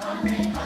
Hallelujah.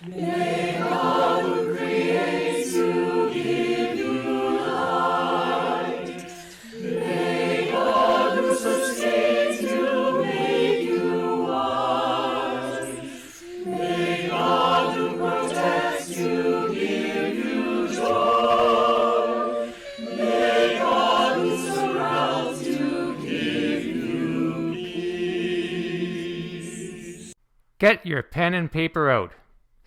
May God who creates you give you light. May God who sustains you make you wise. May God who protects you give you joy. May God who surrounds you give you peace. Get your pen and paper out.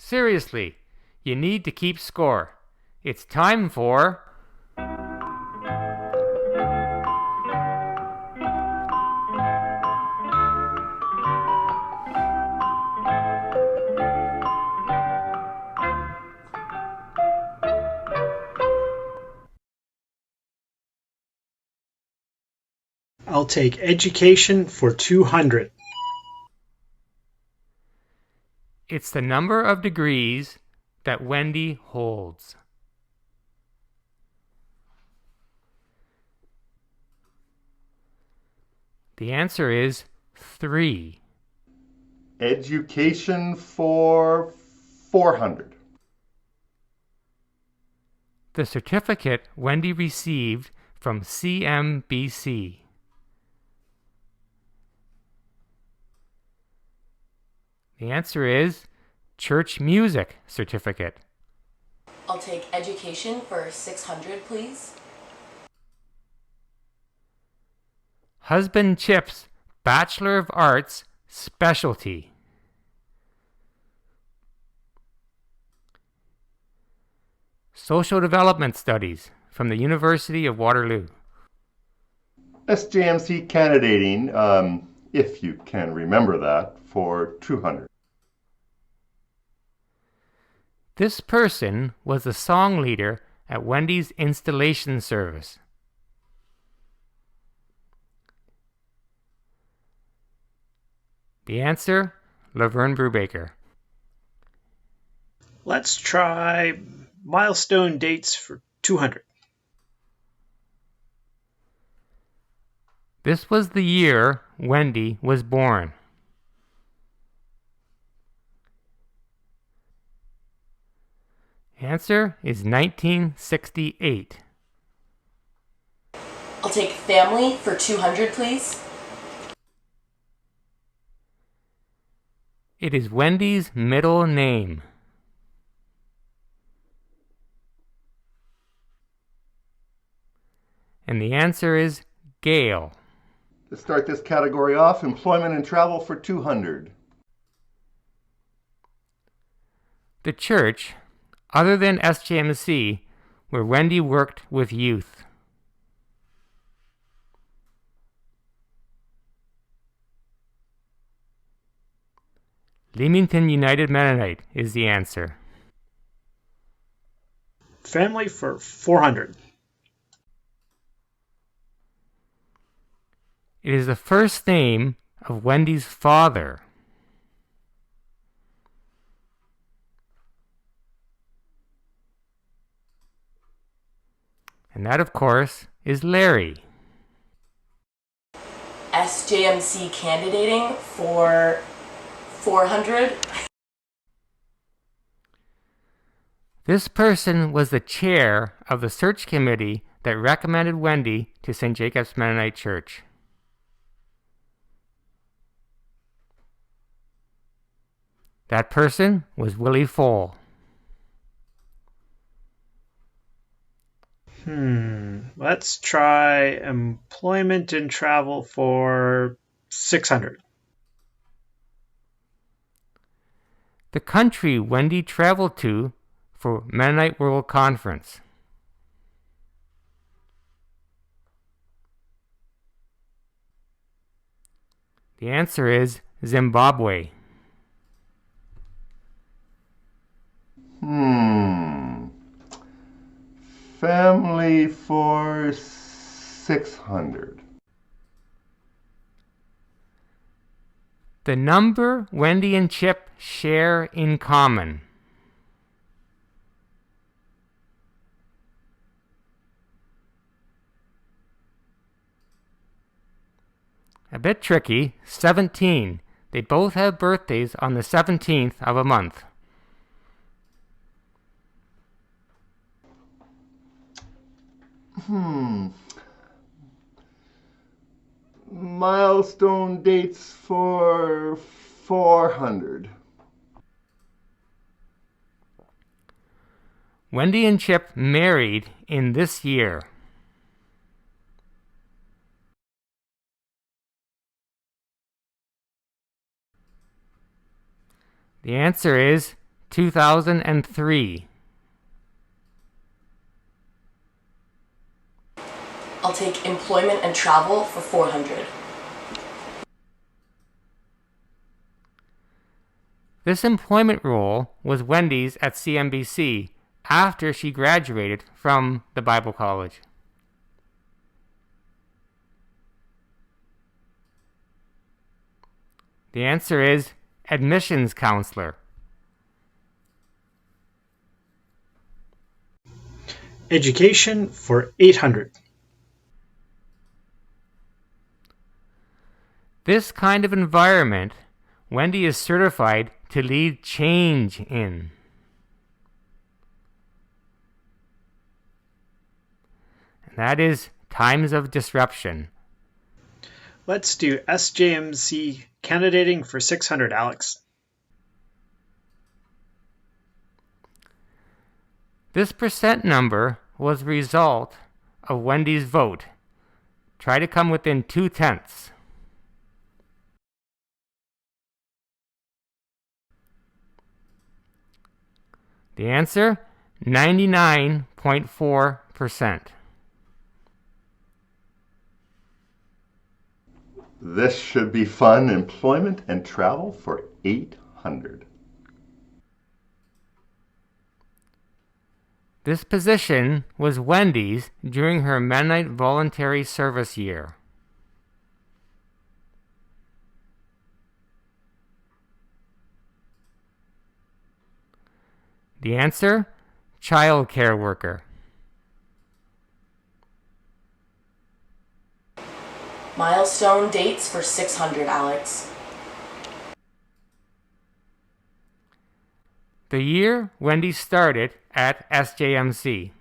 Seriously, you need to keep score. It's time for... I'll take education for 200. It's the number of degrees that Wendy holds. The answer is 3. Education for 400. The certificate Wendy received from CMBC. The answer is church music certificate. I'll take education for 600, please. Husband Chip's Bachelor of Arts specialty. Social Development Studies from the University of Waterloo. SJMC candidating, if you can remember that, for 200. This person was the song leader at Wendy's installation service. The answer, Laverne Brubaker. Let's try milestone dates for 200. This was the year Wendy was born. Answer is 1968. I'll take family for 200, please. It is Wendy's middle name. And the answer is Gail. To start this category off, employment and travel for 200. The church, other than SJMC, where Wendy worked with youth. Leamington United Mennonite is the answer. Family for 400. It is the first name of Wendy's father. And that, of course, is Larry. SJMC candidating for 400. This person was the chair of the search committee that recommended Wendy to St. Jacob's Mennonite Church. That person was Willie Fole. Let's try employment and travel for 600. The country Wendy traveled to for Mennonite World Conference. The answer is Zimbabwe. Family for 600. The number Wendy and Chip share in common. A bit tricky, 17. They both have birthdays on the 17th of a month. Milestone dates for 400. Wendy and Chip married in this year. The answer is 2003. I'll take employment and travel for 400. This employment role was Wendy's at CMBC after she graduated from the Bible College. The answer is admissions counselor. Education for 800. This kind of environment Wendy is certified to lead change in. And that is times of disruption. Let's do SJMC candidating for 600, Alex. This percent number was the result of Wendy's vote. Try to come within 2/10. The answer, 99.4%. This should be fun. Employment and travel for 800. This position was Wendy's during her Mennonite voluntary service year. The answer, child care worker. Milestone dates for 600, Alex. The year Wendy started at SJMC.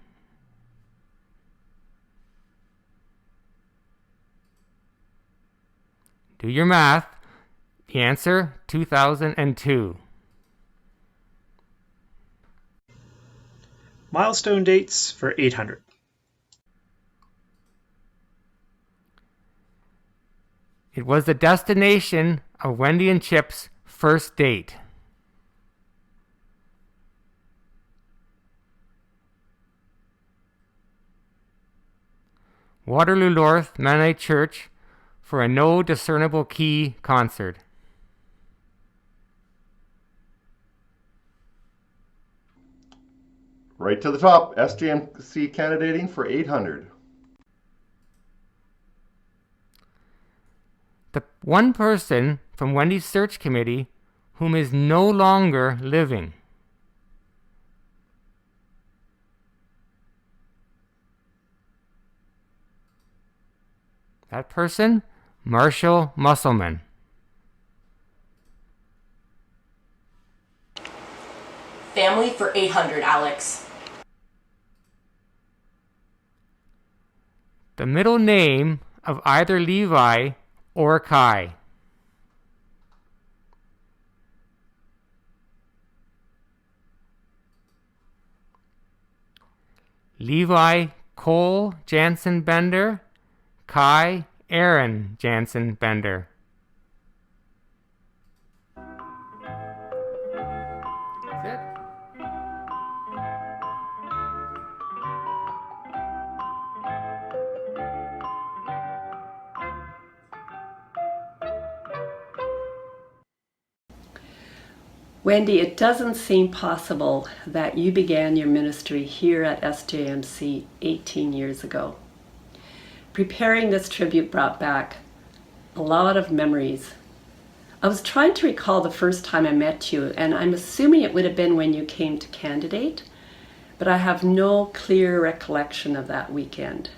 Do your math. The answer, 2002. Milestone dates for 800. It was the destination of Wendy and Chip's first date. Waterloo North Mennonite Church for a No Discernible Key concert. Right to the top, SJMC candidating for 800. The one person from Wendy's search committee whom is no longer living. That person, Marshall Musselman. Family for 800, Alex. The middle name of either Levi or Kai. Levi Cole Janzen Bender, Kai Aaron Janzen Bender. That's it. Wendy, it doesn't seem possible that you began your ministry here at SJMC 18 years ago. Preparing this tribute brought back a lot of memories. I was trying to recall the first time I met you, and I'm assuming it would have been when you came to candidate, but I have no clear recollection of that weekend.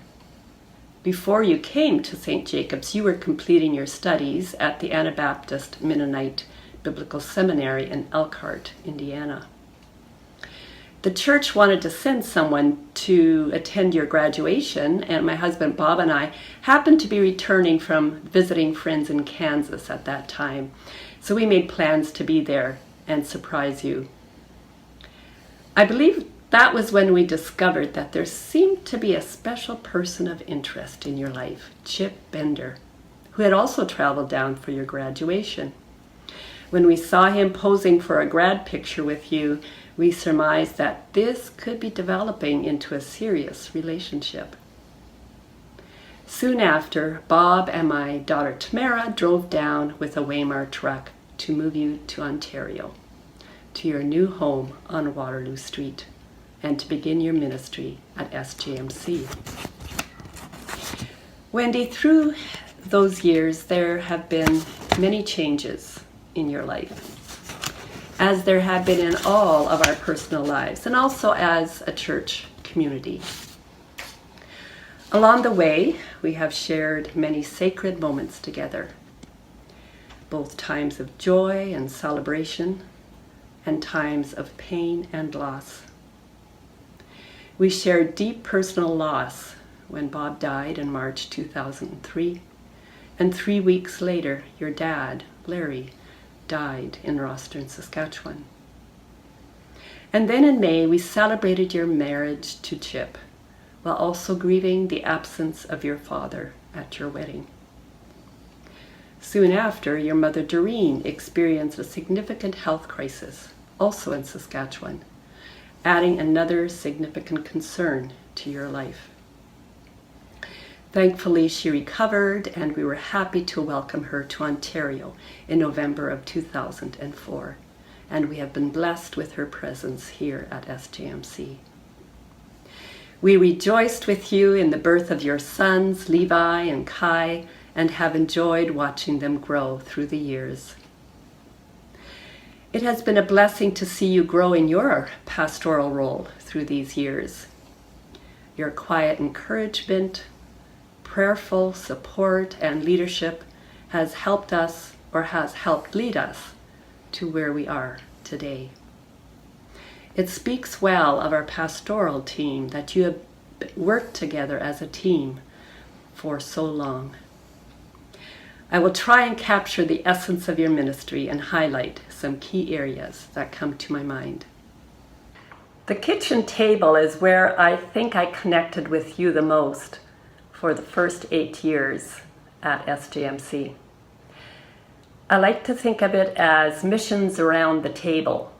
Before you came to St. Jacob's, you were completing your studies at the Anabaptist Mennonite Biblical Seminary in Elkhart, Indiana. The church wanted to send someone to attend your graduation, and my husband Bob and I happened to be returning from visiting friends in Kansas at that time. So we made plans to be there and surprise you. I believe that was when we discovered that there seemed to be a special person of interest in your life, Chip Bender, who had also traveled down for your graduation. When we saw him posing for a grad picture with you, we surmised that this could be developing into a serious relationship. Soon after, Bob and my daughter Tamara drove down with a Weimar truck to move you to Ontario, to your new home on Waterloo Street, and to begin your ministry at SJMC. Wendy, through those years, there have been many changes in your life, as there have been in all of our personal lives, and also as a church community. Along the way, we have shared many sacred moments together, both times of joy and celebration, and times of pain and loss. We shared deep personal loss when Bob died in March 2003, and 3 weeks later, your dad, Larry, died in Rostern, Saskatchewan. And then in May, we celebrated your marriage to Chip, while also grieving the absence of your father at your wedding. Soon after, your mother Doreen experienced a significant health crisis, also in Saskatchewan, adding another significant concern to your life. Thankfully, she recovered, and we were happy to welcome her to Ontario in November of 2004, and we have been blessed with her presence here at SJMC. We rejoiced with you in the birth of your sons, Levi and Kai, and have enjoyed watching them grow through the years. It has been a blessing to see you grow in your pastoral role through these years. Your quiet encouragement, prayerful support, and leadership has helped us, or has helped lead us, to where we are today. It speaks well of our pastoral team that you have worked together as a team for so long. I will try and capture the essence of your ministry and highlight some key areas that come to my mind. The kitchen table is where I think I connected with you the most for the first 8 years at SJMC. I like to think of it as missions around the table.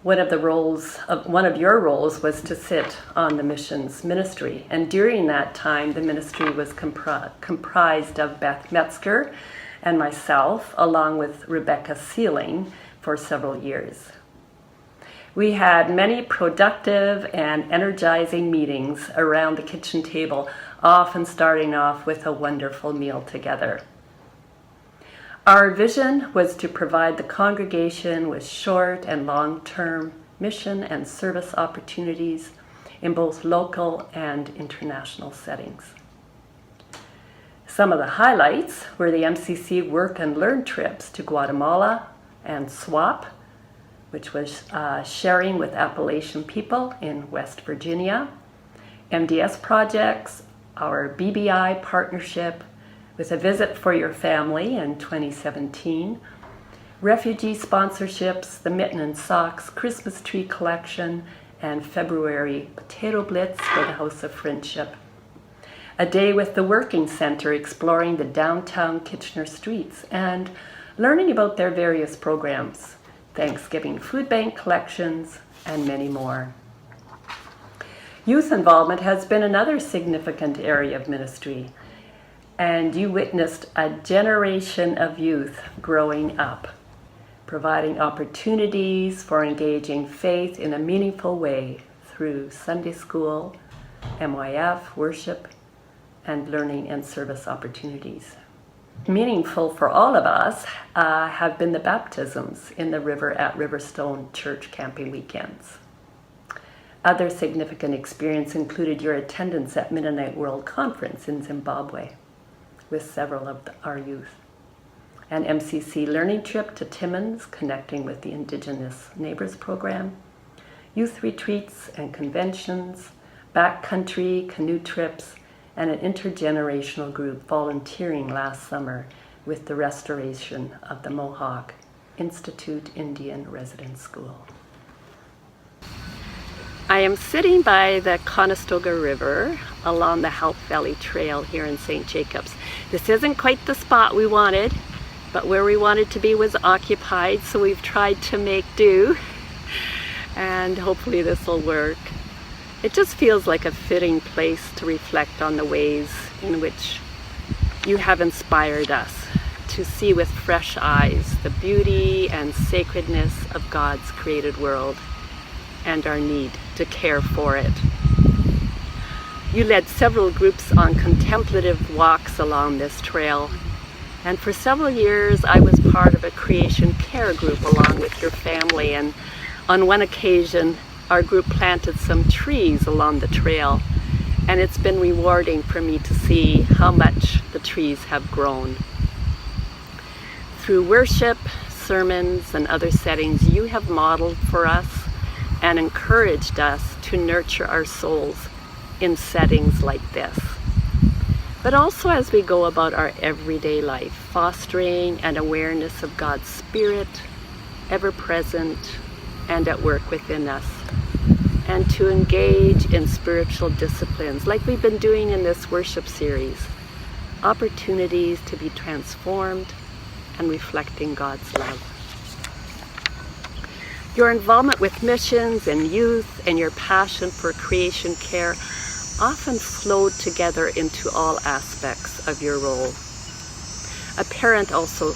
One of your roles was to sit on the missions ministry, and during that time the ministry was comprised of Beth Metzger and myself, along with Rebecca Sealing, for several years. We had many productive and energizing meetings around the kitchen table, often starting off with a wonderful meal together. Our vision was to provide the congregation with short and long-term mission and service opportunities in both local and international settings. Some of the highlights were the MCC work and learn trips to Guatemala and SWAP, which was sharing with Appalachian people in West Virginia, MDS projects, our BBI partnership with a visit for your family in 2017, refugee sponsorships, the Mitten and Socks Christmas tree collection, and February Potato Blitz for the House of Friendship. A day with the Working Center exploring the downtown Kitchener streets and learning about their various programs, Thanksgiving food bank collections, and many more. Youth involvement has been another significant area of ministry, and you witnessed a generation of youth growing up, providing opportunities for engaging faith in a meaningful way through Sunday school, MYF, worship, and learning and service opportunities. Meaningful for all of us have been the baptisms in the river at Riverstone Church camping weekends. Other significant experience included your attendance at Mennonite World Conference in Zimbabwe with several of our youth, an MCC learning trip to Timmins connecting with the Indigenous Neighbors Program, youth retreats and conventions, backcountry canoe trips, and an intergenerational group volunteering last summer with the restoration of the Mohawk Institute Indian Residence School. I am sitting by the Conestoga River along the Health Valley Trail here in St. Jacobs. This isn't quite the spot we wanted, but where we wanted to be was occupied, so we've tried to make do, and hopefully this will work. It just feels like a fitting place to reflect on the ways in which you have inspired us to see with fresh eyes the beauty and sacredness of God's created world and our need to care for it. You led several groups on contemplative walks along this trail, and for several years I was part of a creation care group along with your family, and on one occasion our group planted some trees along the trail, and it's been rewarding for me to see how much the trees have grown. Through worship, sermons, and other settings, you have modeled for us and encouraged us to nurture our souls in settings like this. But also as we go about our everyday life, fostering an awareness of God's Spirit, ever present and at work within us, and to engage in spiritual disciplines like we've been doing in this worship series, opportunities to be transformed and reflecting God's love. Your involvement with missions and youth and your passion for creation care often flowed together into all aspects of your role. A parent also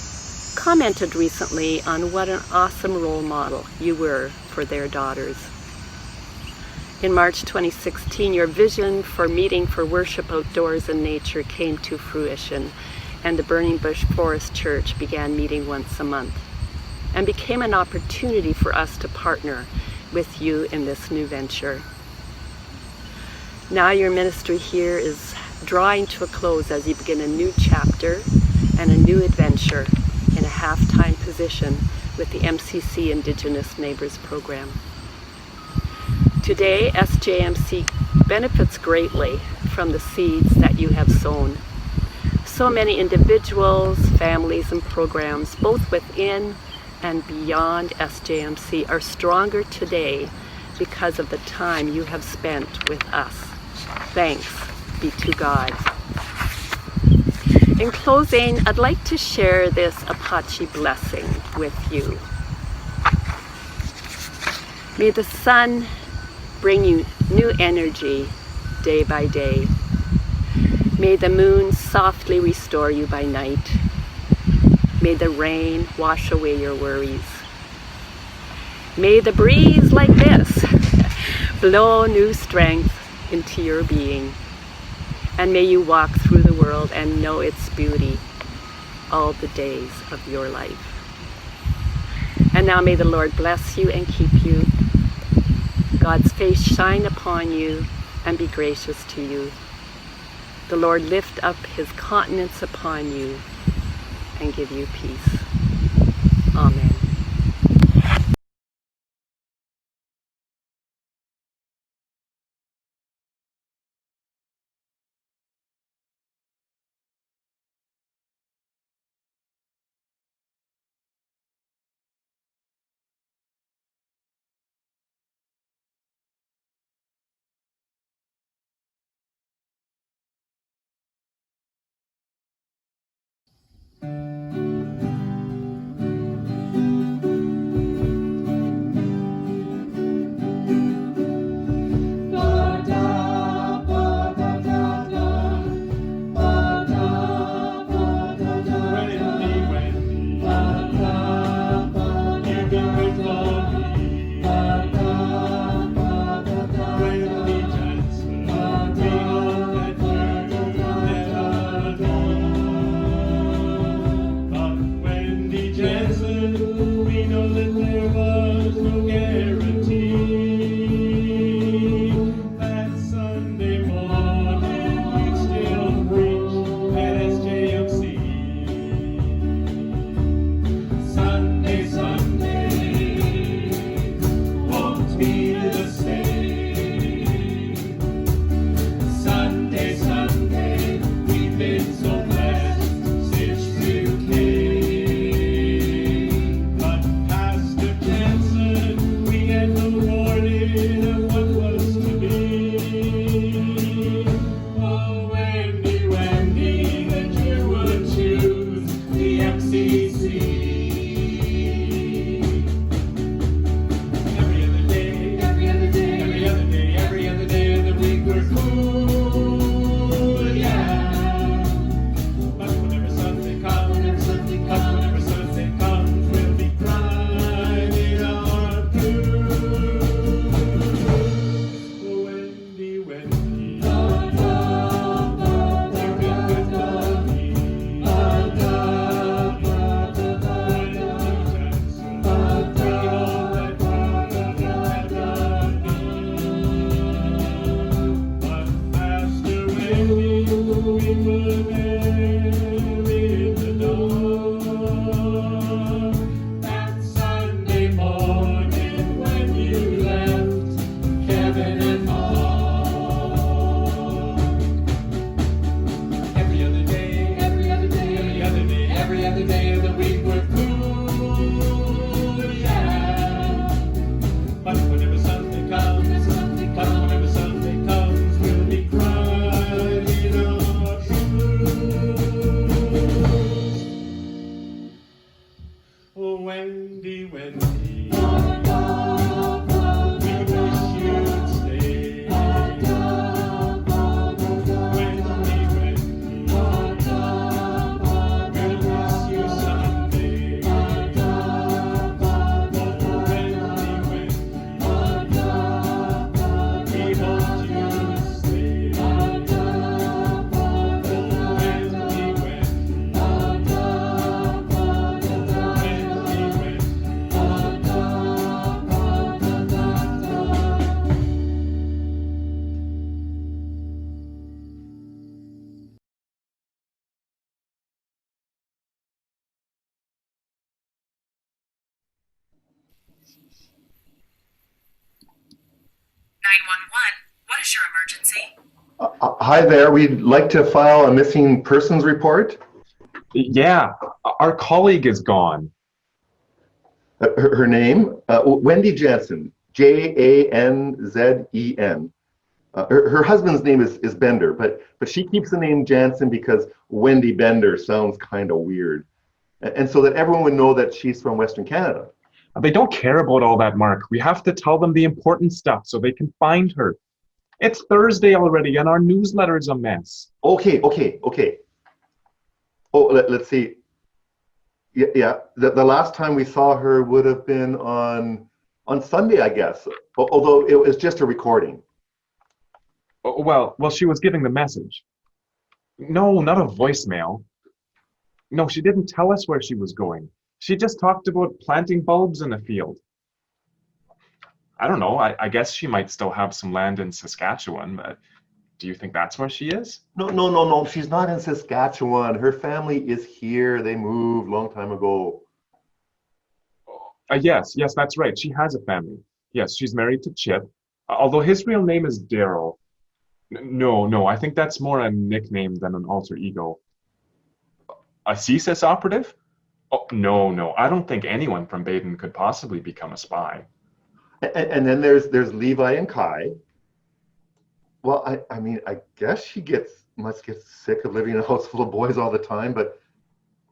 commented recently on what an awesome role model you were for their daughters. In March 2016, your vision for meeting for worship outdoors in nature came to fruition, and the Burning Bush Forest Church began meeting once a month, and became an opportunity for us to partner with you in this new venture. Now your ministry here is drawing to a close as you begin a new chapter and a new adventure in a half-time position with the MCC Indigenous Neighbors Program. Today, SJMC benefits greatly from the seeds that you have sown. So many individuals, families, and programs, both within and beyond SJMC, are stronger today because of the time you have spent with us. Thanks be to God. In closing, I'd like to share this Apache blessing with you. May the sun bring you new energy day by day. May the moon softly restore you by night. May the rain wash away your worries. May the breeze like this blow new strength into your being. And may you walk through the world and know its beauty all the days of your life. And now may the Lord bless you and keep you. God's face shine upon you and be gracious to you. The Lord lift up his countenance upon you and give you peace. Amen. What is your emergency? Hi there. We'd like to file a missing persons report. Yeah, our colleague is gone. Her name, Wendy Janzen, Janzen. Her husband's name is Bender, but she keeps the name Janzen because Wendy Bender sounds kind of weird. And so that everyone would know that she's from Western Canada. They don't care about all that, Mark. We have to tell them the important stuff so they can find her. It's Thursday already, and our newsletter's a mess. Okay. Oh, let's see. Yeah. The last time we saw her would have been on Sunday, I guess. Although it was just a recording. Well, she was giving the message. No, not a voicemail. No, she didn't tell us where she was going. She just talked about planting bulbs in a field. I don't know. I guess she might still have some land in Saskatchewan, but do you think that's where she is? No. She's not in Saskatchewan. Her family is here. They moved a long time ago. Yes, that's right. She has a family. Yes, she's married to Chip, although his real name is Daryl. No, I think that's more a nickname than an alter ego. A CSIS operative? Oh, no, I don't think anyone from Baden could possibly become a spy. And then there's Levi and Kai. Well, I mean, I guess she must get sick of living in a house full of boys all the time, but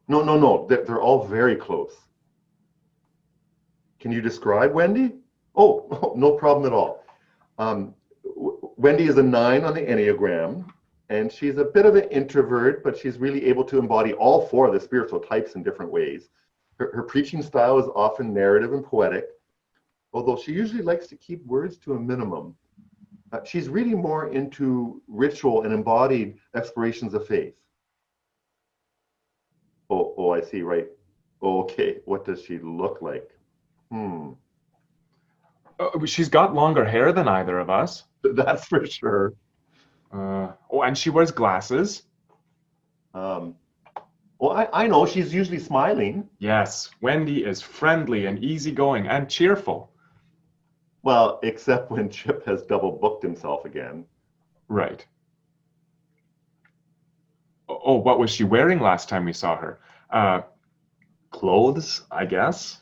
no, they're all very close. Can you describe Wendy? Oh, no problem at all. Wendy is a 9 on the Enneagram, and she's a bit of an introvert, but she's really able to embody all 4 of the spiritual types in different ways. Her preaching style is often narrative and poetic, although she usually likes to keep words to a minimum. She's really more into ritual and embodied explorations of faith. Oh, I see, right. Okay, what does she look like? She's got longer hair than either of us. That's for sure. And she wears glasses. Well, I know, she's usually smiling. Yes, Wendy is friendly and easygoing and cheerful. Well, except when Chip has double booked himself again. Right. Oh, what was she wearing last time we saw her? Clothes, I guess.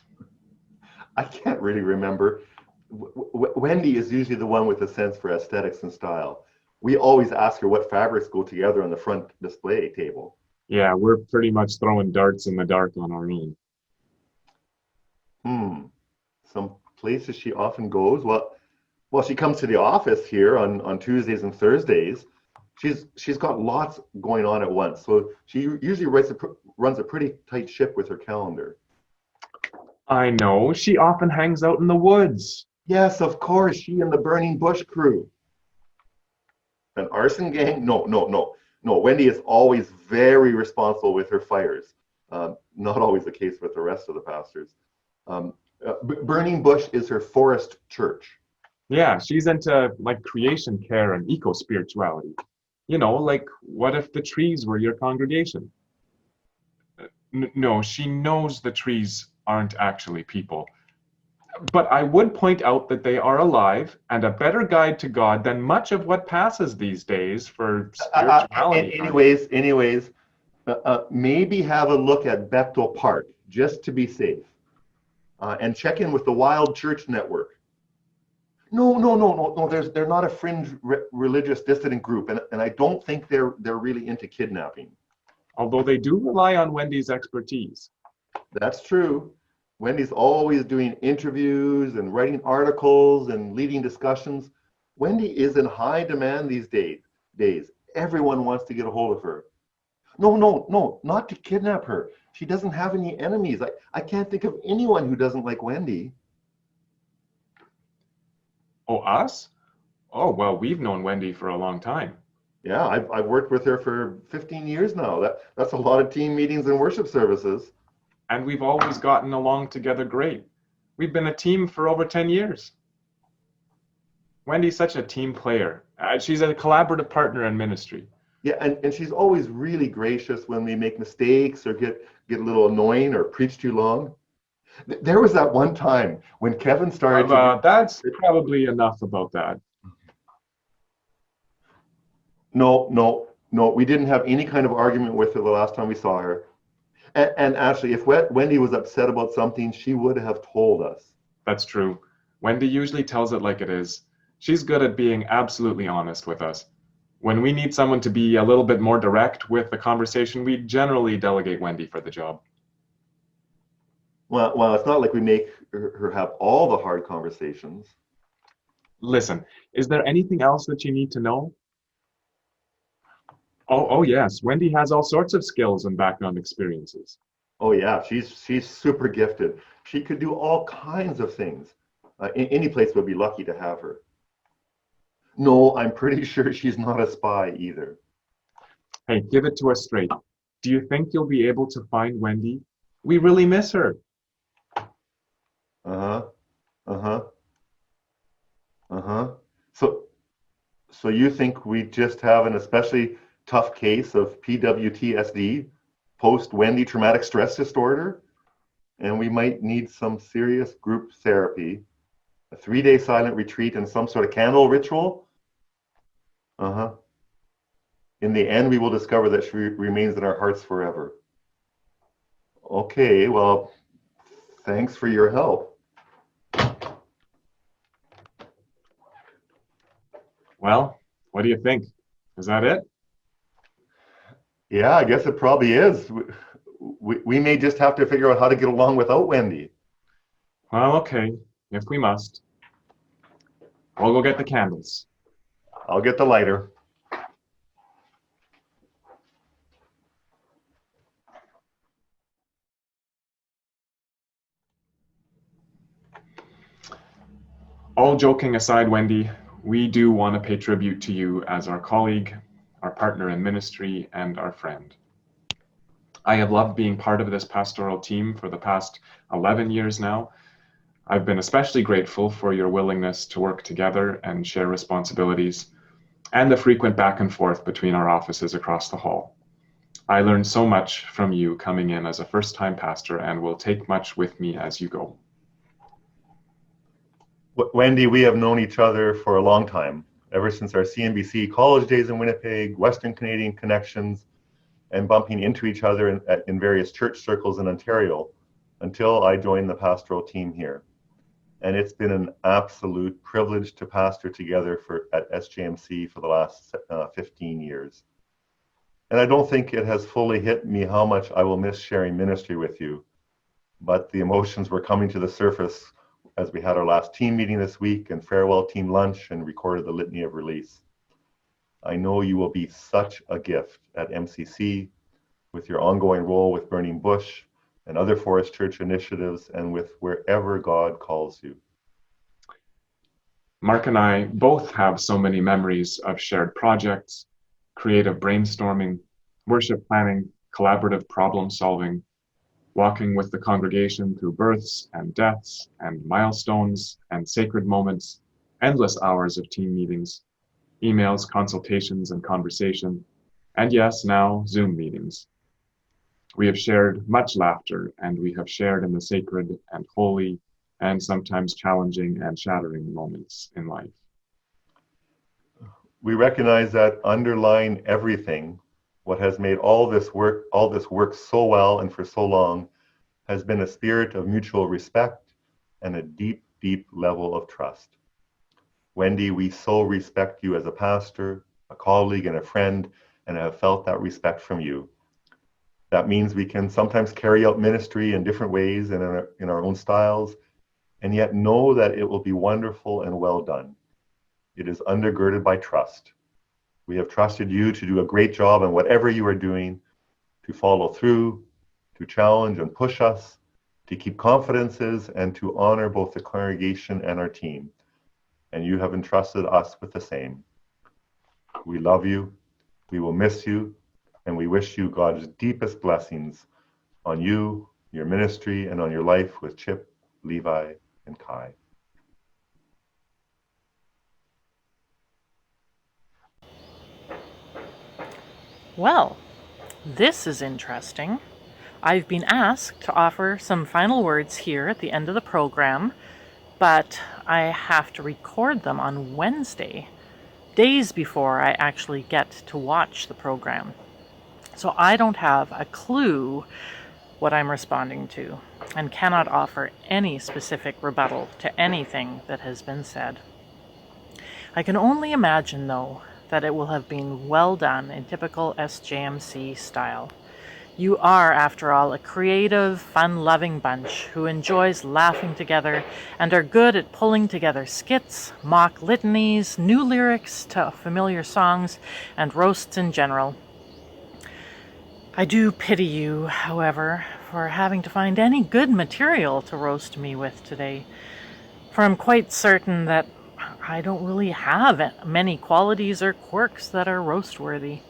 I can't really remember. Wendy is usually the one with a sense for aesthetics and style. We always ask her what fabrics go together on the front display table. Yeah, we're pretty much throwing darts in the dark on our own. Some places she often goes. Well, she comes to the office here on Tuesdays and Thursdays. She's got lots going on at once, so she usually runs a pretty tight ship with her calendar. I know. She often hangs out in the woods. Yes, of course. She and the Burning Bush crew. An arson gang? No. Wendy is always very responsible with her fires. Not always the case with the rest of the pastors. Burning Bush is her forest church. Yeah, she's into like creation care and eco-spirituality. You know, like what if the trees were your congregation? No, she knows the trees aren't actually people. But I would point out that they are alive and a better guide to God than much of what passes these days for spirituality. Anyways, maybe have a look at Bechtel Park just to be safe, and check in with the Wild Church Network. No. They're not a fringe religious dissident group, and I don't think they're really into kidnapping. Although they do rely on Wendy's expertise. That's true. Wendy's always doing interviews and writing articles and leading discussions. Wendy is in high demand these days. Everyone wants to get a hold of her. No, not to kidnap her. She doesn't have any enemies. I can't think of anyone who doesn't like Wendy. Oh, us? Oh, well, we've known Wendy for a long time. Yeah, I've worked with her for 15 years now. That's a lot of team meetings and worship services. And we've always gotten along together great. We've been a team for over 10 years. Wendy's such a team player. She's a collaborative partner in ministry. Yeah, and she's always really gracious when we make mistakes or get a little annoying or preach too long. There was that one time when Kevin started to. That's probably enough about that. No, no, no. We didn't have any kind of argument with her the last time we saw her. And actually, if Wendy was upset about something, she would have told us. That's true. Wendy usually tells it like it is. She's good at being absolutely honest with us. When we need someone to be a little bit more direct with the conversation, we generally delegate Wendy for the job. Well, it's not like we make her have all the hard conversations. Listen, is there anything else that you need to know? Oh yes, Wendy has all sorts of skills and background experiences. Oh yeah, she's super gifted. She could do all kinds of things. Any place would be lucky to have her. No, I'm pretty sure she's not a spy either. Hey, give it to us straight. Do you think you'll be able to find Wendy? We really miss her. Uh-huh. Uh-huh. Uh-huh. So you think we just have an especially tough case of PWTSD, post-Wendy traumatic stress disorder, and we might need some serious group therapy, a 3-day silent retreat, and some sort of candle ritual? Uh-huh. In the end, we will discover that she remains in our hearts forever. Okay, well, thanks for your help. Well, what do you think? Is that it? Yeah, I guess it probably is. We may just have to figure out how to get along without Wendy. Well, okay, if we must. I'll go get the candles. I'll get the lighter. All joking aside, Wendy, we do want to pay tribute to you as our colleague, our partner in ministry, and our friend. I have loved being part of this pastoral team for the past 11 years now. I've been especially grateful for your willingness to work together and share responsibilities, and the frequent back and forth between our offices across the hall. I learned so much from you coming in as a first-time pastor and will take much with me as you go. Wendy, we have known each other for a long time, ever since our CNBC college days in Winnipeg, Western Canadian connections, and bumping into each other in various church circles in Ontario, until I joined the pastoral team here. And it's been an absolute privilege to pastor together at SJMC for the last 15 years. And I don't think it has fully hit me how much I will miss sharing ministry with you, but the emotions were coming to the surface as we had our last team meeting this week and farewell team lunch and recorded the litany of release. I know you will be such a gift at MCC with your ongoing role with Burning Bush and other Forest Church initiatives and with wherever God calls you. Mark and I both have so many memories of shared projects, creative brainstorming, worship planning, collaborative problem solving, walking with the congregation through births and deaths and milestones and sacred moments, endless hours of team meetings, emails, consultations, and conversation, and yes, now Zoom meetings. We have shared much laughter, and we have shared in the sacred and holy and sometimes challenging and shattering moments in life. We recognize that underlying everything, what has made all this work so well and for so long, has been a spirit of mutual respect and a deep, deep level of trust. Wendy, we so respect you as a pastor, a colleague, and a friend, and have felt that respect from you. That means we can sometimes carry out ministry in different ways and in our own styles, and yet know that it will be wonderful and well done. It is undergirded by trust. We have trusted you to do a great job in whatever you are doing, to follow through, to challenge and push us, to keep confidences, and to honor both the congregation and our team. And you have entrusted us with the same. We love you, we will miss you, and we wish you God's deepest blessings on you, your ministry, and on your life with Chip, Levi, and Kai. Well, this is interesting. I've been asked to offer some final words here at the end of the program, but I have to record them on Wednesday, days before I actually get to watch the program. So I don't have a clue what I'm responding to and cannot offer any specific rebuttal to anything that has been said. I can only imagine, though, that it will have been well done in typical SJMC style. You are, after all, a creative, fun-loving bunch who enjoys laughing together and are good at pulling together skits, mock litanies, new lyrics to familiar songs, and roasts in general. I do pity you, however, for having to find any good material to roast me with today, for I'm quite certain that I don't really have many qualities or quirks that are roast-worthy.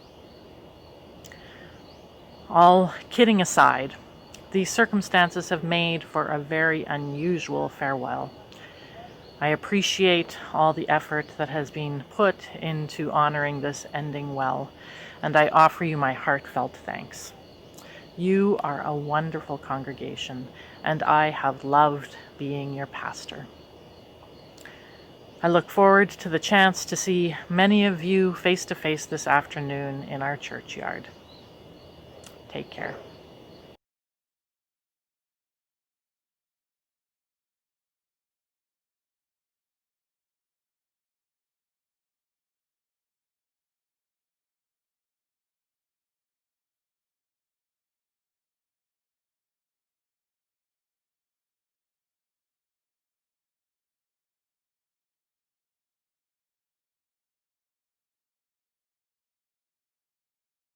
All kidding aside, these circumstances have made for a very unusual farewell. I appreciate all the effort that has been put into honoring this ending well, and I offer you my heartfelt thanks. You are a wonderful congregation, and I have loved being your pastor. I look forward to the chance to see many of you face to face this afternoon in our churchyard. Take care.